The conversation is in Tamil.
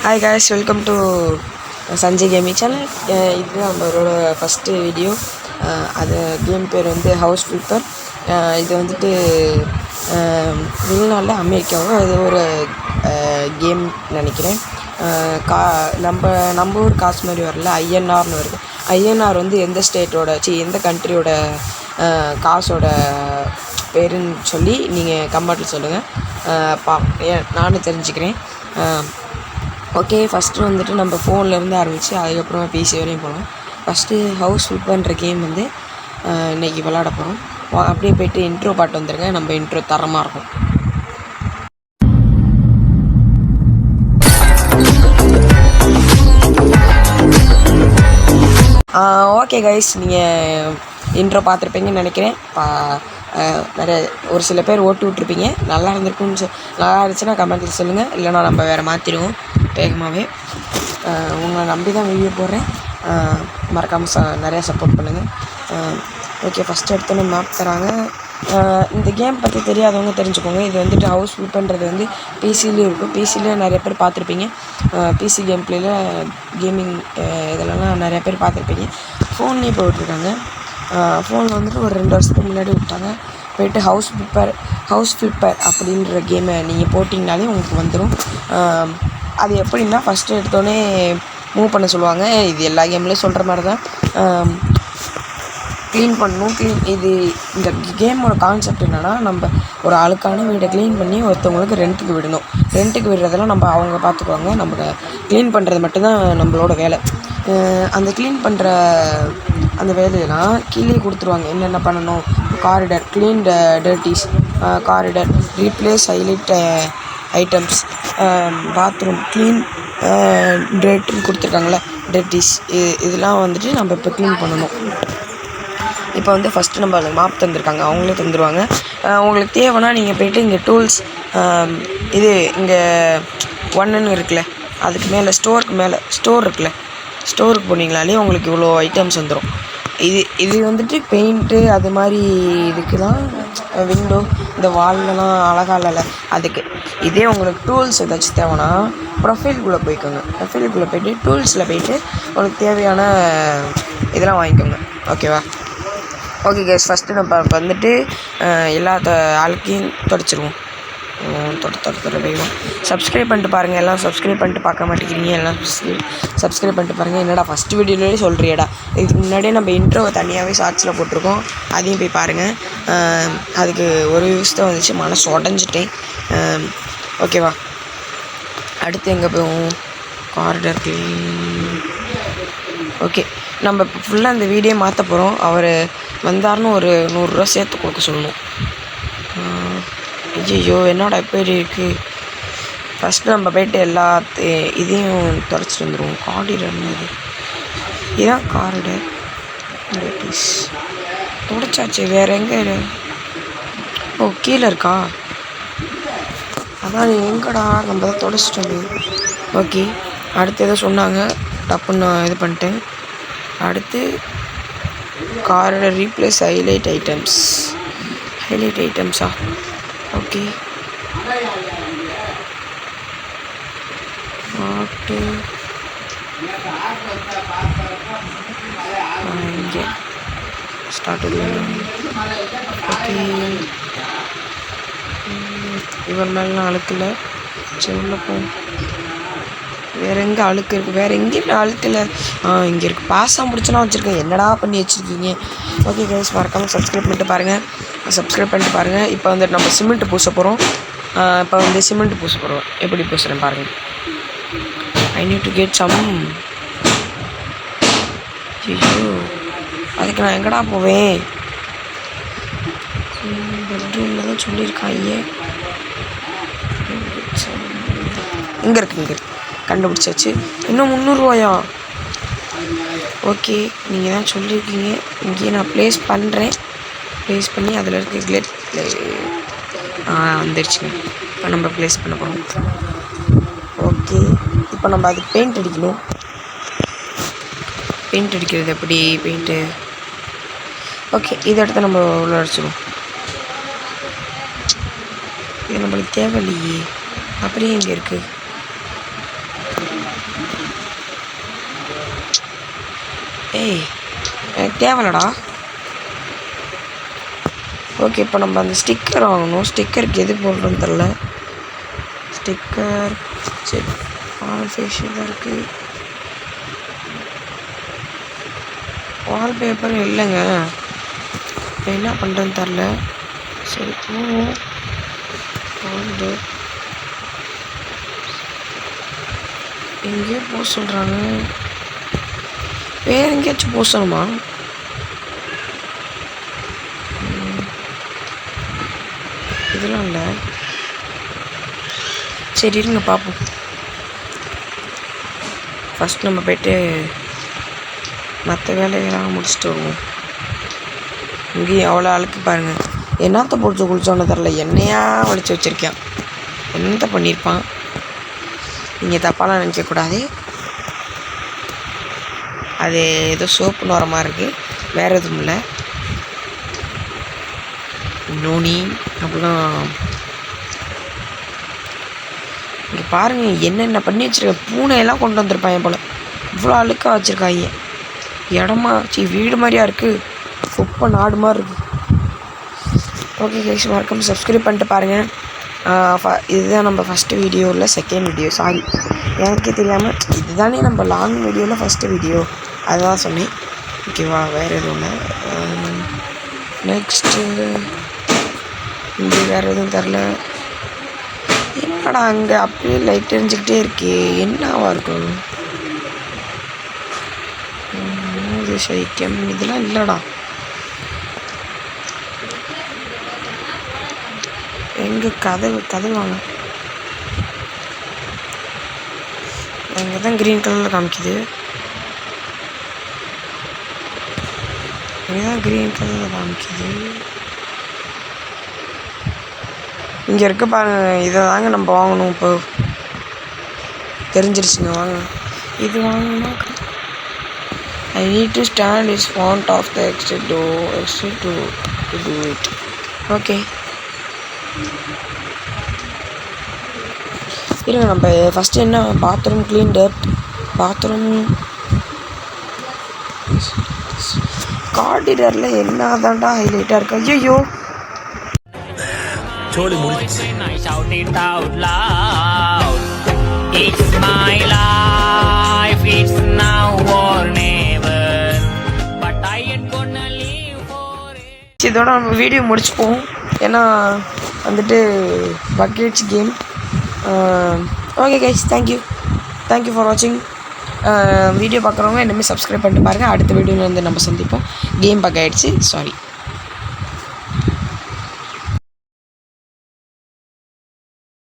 Hi guys, welcome to Sanjay Gaming channel. இது நம்மளோட ஃபஸ்ட்டு வீடியோ. அது கேம் பேர் வந்து ஹவுஸ் ஃப்ளிப்பர். இது வந்துட்டு வெளிநாட்டில் அமெரிக்காவும் அது ஒரு கேம் நினைக்கிறேன். நம்ம ஊர் காசு மாதிரி வரல, ஐஎன்ஆர்னு வருது. ஐஎன்ஆர் வந்து எந்த ஸ்டேட்டோட எந்த கண்ட்ரியோட காசோட பேருன்னு சொல்லி நீங்கள் கமெண்ட்டில் சொல்லுங்கள். நானும் தெரிஞ்சுக்கிறேன். ஓகே, ஃபஸ்ட்டு வந்துட்டு நம்ம ஃபோன்லேருந்து ஆரம்பித்து அதுக்கப்புறமா பிசி வரையும் போகலாம். ஃபஸ்ட்டு ஹவுஸ் ஃப்ளிப்பர்ன்ற கேம் வந்து இன்றைக்கி விளாட போகிறோம். அப்படியே போய்ட்டு இன்ட்ரோ பாட்டு வந்துருங்க. நம்ம இன்ட்ரோ தரமாக இருக்கும். ஓகே கைஸ், நீங்கள் இன்ட்ரோ பார்த்துருப்பீங்கன்னு நினைக்கிறேன். நிறைய ஒரு சில பேர் ஓட்டு விட்ருப்பீங்க. நல்லா இருந்துச்சுன்னா கமெண்ட்டில் சொல்லுங்கள், இல்லைனா நம்ம வேறு மாற்றிடுவோம் வேகமாகவே. உங்களை நம்பி தான் வீடியோ போடுறேன். மறக்காமல் நிறையா சப்போர்ட் பண்ணுங்கள். ஓகே, ஃபஸ்ட்டு எடுத்தோன்னே மேப் தராங்க. இந்த கேம் பற்றி தெரியாதவங்க தெரிஞ்சுக்கோங்க. இது வந்துட்டு ஹவுஸ் ஃப்ளிப்பர்ன்றது வந்து பிசிலேயும் இருக்கும். பிசியில் நிறைய பேர் பார்த்துருப்பீங்க. பிசி கேம் பிளேயில் கேமிங் இதெல்லாம் நிறையா பேர் பார்த்துருப்பீங்க. ஃபோன்லேயும் இப்போ விட்ருக்காங்க. ஃபோனில் வந்துட்டு ஒரு 2 வருஷத்துக்கு முன்னாடி விட்டாங்க. போய்ட்டு ஹவுஸ் ஃப்ளிப்பர் அப்படின்ற கேமை நீங்கள் போட்டிங்கனாலே உங்களுக்கு வந்துடும். அது எப்படின்னா, ஃபஸ்ட்டு எடுத்தோடனே மூவ் பண்ண சொல்லுவாங்க. இது எல்லா கேம்லேயும் சொல்கிற மாதிரி தான். க்ளீன் பண்ணணும். இந்த கேமோட கான்செப்ட் என்னென்னா, நம்ம ஒரு ஆளுக்கான வீடை க்ளீன் பண்ணி ஒருத்தவங்களுக்கு ரெண்ட்டுக்கு விடணும். ரெண்ட்டுக்கு விடுறதெல்லாம் அவங்க பார்த்துக்குவாங்க. நம்ம க்ளீன் பண்ணுறது மட்டும்தான் நம்மளோட வேலை. அந்த க்ளீன் பண்ணுற அந்த வேலையெல்லாம் கீழே கொடுத்துருவாங்க. என்னென்ன பண்ணணும்: corridor clean dirties, corridor replace highlight items, bathroom clean டர்ட்டுன்னு கொடுத்துருக்காங்களே டர்ட்டிஸ். இதெல்லாம் வந்துட்டு நம்ம இப்போ க்ளீன் பண்ணணும். இப்போ வந்து ஃபஸ்ட்டு நம்ம மாப் தந்துருக்காங்க, அவங்களே தந்துடுவாங்க. உங்களுக்கு தேவைன்னா நீங்கள் போய்ட்டு இங்கே டூல்ஸ், இது இங்கே 1ன்னு இருக்குல்ல, அதுக்கு மேலே ஸ்டோர் இருக்குல்ல, ஸ்டோருக்கு போனீங்களாலே உங்களுக்கு இவ்வளோ ஐட்டம்ஸ் வந்துடும். இது வந்துட்டு பெயிண்ட்டு அது மாதிரி இதுக்கெலாம், விண்டோ இந்த வால்லலாம் அழகா இல்லைல்ல, அதுக்கு. இதே உங்களுக்கு டூல்ஸ் ஏதாச்சும் தேவைன்னா ப்ரொஃபைல்குள்ளே போய்க்கோங்க. ப்ரொஃபைல்குள்ளே போய்ட்டு டூல்ஸில் போய்ட்டு உங்களுக்கு தேவையான இதெல்லாம் வாங்கிக்கோங்க. ஓகேவா? ஓகே கேஸ், ஃபஸ்ட்டு நம்ம வந்துட்டு எல்லா ஆளுக்கையும் தொடச்சிடுவோம். தொட வேகம். சப்ஸ்கிரைப் பண்ணிட்டு பாருங்கள். எல்லாம் சப்ஸ்கிரைப் பண்ணிட்டு பார்க்க மாட்டேங்கிறீங்க. எல்லாம் சப்ஸ்கிரைப் பண்ணிட்டு பாருங்கள். என்னடா ஃபஸ்ட்டு வீடியோலேயே சொல்கிறியடா. இதுக்கு முன்னாடியே நம்ம இன்ட்ரோவை தனியாகவே ஷார்ட்ஸில் போட்டிருக்கோம், அதையும் போய் பாருங்கள். அதுக்கு ஒரு வியூஸ் தான் வந்துச்சு, மனசு உடஞ்சிட்டேன். ஓகேவா? அடுத்து எங்கே போவோம்? Corridor clean. ஓகே, நம்ம இப்போ ஃபுல்லாக அந்த வீடியோ மாற்ற போகிறோம். அவர் வந்தாருன்னு ஒரு 100 ரூபா சேர்த்து கொடுக்க சொல்லணும். ஐயோ, என்னோட எப்படி இருக்குது? ஃபஸ்ட்டு நம்ம போய்ட்டு இதையும் தொடச்சிட்டு வந்துடுவோம். காரிடர்னு இதுதான் காரிடர். தொடச்சாச்சு. வேறு எங்கே? ஓ, கீழே இருக்கா? அதான் எங்கடா, நம்ம தான் தொடச்சிட்டோம். ஓகே, அடுத்து எதோ சொன்னாங்க, டப்புன்னு நான் இது பண்ணிட்டேன். அடுத்து காரிடர் ரீப்ளேஸ் ஹைலைட் ஐட்டம்ஸா? ஓகே, இங்கே ஸ்டார்ட். ஓகே, இவர் மேலாம் அழுக்கலை. சரி, உள்ள போ. வேறு எங்கே அழுக்கு இருக்குது? வேறு எங்கேயும் அழுக்கலை. இங்கே இருக்குது. பாஸாக முடிச்சுலாம் வச்சுருக்கேன். என்னடா பண்ணி வச்சுருக்கீங்க? ஓகே கைஸ், மறக்காமல் சப்ஸ்கிரைப் பண்ணிட்டு பாருங்கள். இப்போ வந்துட்டு நம்ம சிமெண்ட்டு பூச போகிறோம். எப்படி பூசுகிறேன் பாருங்கள். I need to get some. ஐயோ, அதுக்கு நான் எங்கடா போவேன்? பெட்ரூமில் தான் சொல்லியிருக்காங்க. இங்கே இருக்கு. கண்டுபிடிச்சாச்சு. இன்னும் 300 ரூபாயா? ஓகே, நீங்கள் தான் சொல்லியிருக்கீங்க. இங்கேயே நான் ப்ளேஸ் பண்ணி அதில் இருக்க வந்துடுச்சுங்க. இப்போ நம்ம ப்ளேஸ் பண்ண போகிறோம். ஓகே, இப்போ நம்ம அதுக்கு பெயிண்ட் அடிக்கணும். பெயிண்ட் அடிக்கிறது எப்படி? பெயிண்ட்டு ஓகே, இதை எடுத்து நம்ம உள்ள அடிச்சிடுவோம். இது நம்மளுக்கு தேவையில்லையே. அப்படியே இங்கே இருக்குது. ஏய் எனக்கு தேவையில்லடா. ஓகே, இப்போ நம்ம அந்த ஸ்டிக்கர் வாங்கணும். ஸ்டிக்கருக்கு எது போடுறோன்னு தெரில. ஸ்டிக்கர் சரி ஃபேஷியல் தான் இருக்குது. வால்பேப்பர் இல்லைங்க. இப்போ என்ன பண்ணுறேன்னு தெரில. சரி போவோம். எங்கேயோ போக சொல்கிறாங்க. வேறு எங்கேயாச்சும் போக சொல்லணுமா? இதெல்லாம் இல்லை. சரி இருங்க பார்ப்போம். ஃபஸ்ட் நம்ம போய்ட்டு மற்ற வேலையெல்லாம் முடிச்சுட்டு வருவோம். இங்கேயும் அவ்வளோ அழுக்கு பாருங்கள். என்னத்த பிடிச்சி குளிச்சோன்னு தெரில. எண்ணெயா வலிச்சு வச்சுருக்கேன். என்னத்த பண்ணியிருப்பான். நீங்கள் தப்பாலாம் நினைக்கக்கூடாது. அது ஏதோ சோப்புன்னு வர மாதிரி இருக்குது, வேறு எதுவும் இல்லை. நோனி அப்படிலாம் இங்கே பாருங்கள் என்னென்ன பண்ணி வச்சுருக்கேன். பூனையெல்லாம் கொண்டு வந்திருப்பாங்க போல். இவ்வளோ அழுக்காக வச்சுருக்காங்க. இடமா வீடு மாதிரியா இருக்குது. குப்பை நாடு மாதிரி இருக்குது. ஓகே கைஸ், மறக்காம சப்ஸ்கிரைப் பண்ணிட்டு பாருங்கள். இதுதான் நம்ம ஃபஸ்ட்டு வீடியோ இல்லை செகண்ட் வீடியோ. சாரி, எனக்கே தெரியாமல் இதுதானே நம்ம லாங் வீடியோவில் ஃபஸ்ட்டு வீடியோ, அதுதான் சொன்னேன். ஓகேவா, வேறு எதுவும் இல்லை. நெக்ஸ்ட்டு இங்கே வேறு எதுவும் தெரில. என்னடா அங்கே அப்படியே லைட் எரிஞ்சிக்கிட்டே இருக்கே, என்னவா இருக்கும் இது? சைக்கியம் இதெல்லாம் இல்லைடா. எங்கே கதவு வாங்க. அங்கே தான் க்ரீன் கலரில் காமிக்குது. இங்கே தான் க்ரீன் கலரில் காமிக்குது. இங்கே இருக்க பாருங்க. இதை தாங்க நம்ம வாங்கணும். இப்போ தெரிஞ்சிருச்சுங்க. வாங்க, இது வாங்கணும். I need to stand in front of the exit door to do it. Okay. இருங்க, நம்ம ஃபஸ்ட்டு என்ன பாத்ரூம் க்ளீன் டர்ட். பாத்ரூம் கார்டிடரில் என்ன தான்டா ஹைலைட்டாக இருக்கு. ஐயோ சோலி முடிச்சு. இதோட நம்ம வீடியோ முடிச்சுப்போம். ஏன்னா வந்துட்டு buckets game. Okay guys, thank you for வாட்சிங். வீடியோ பார்க்குறவங்க இனிமேல் சப்ஸ்கிரைப் பண்ணிட்டு பாருங்கள். அடுத்த வீடியோவில் வந்து நம்ம சந்திப்போம். கேம் பக் ஆகிடுச்சு, சாரி.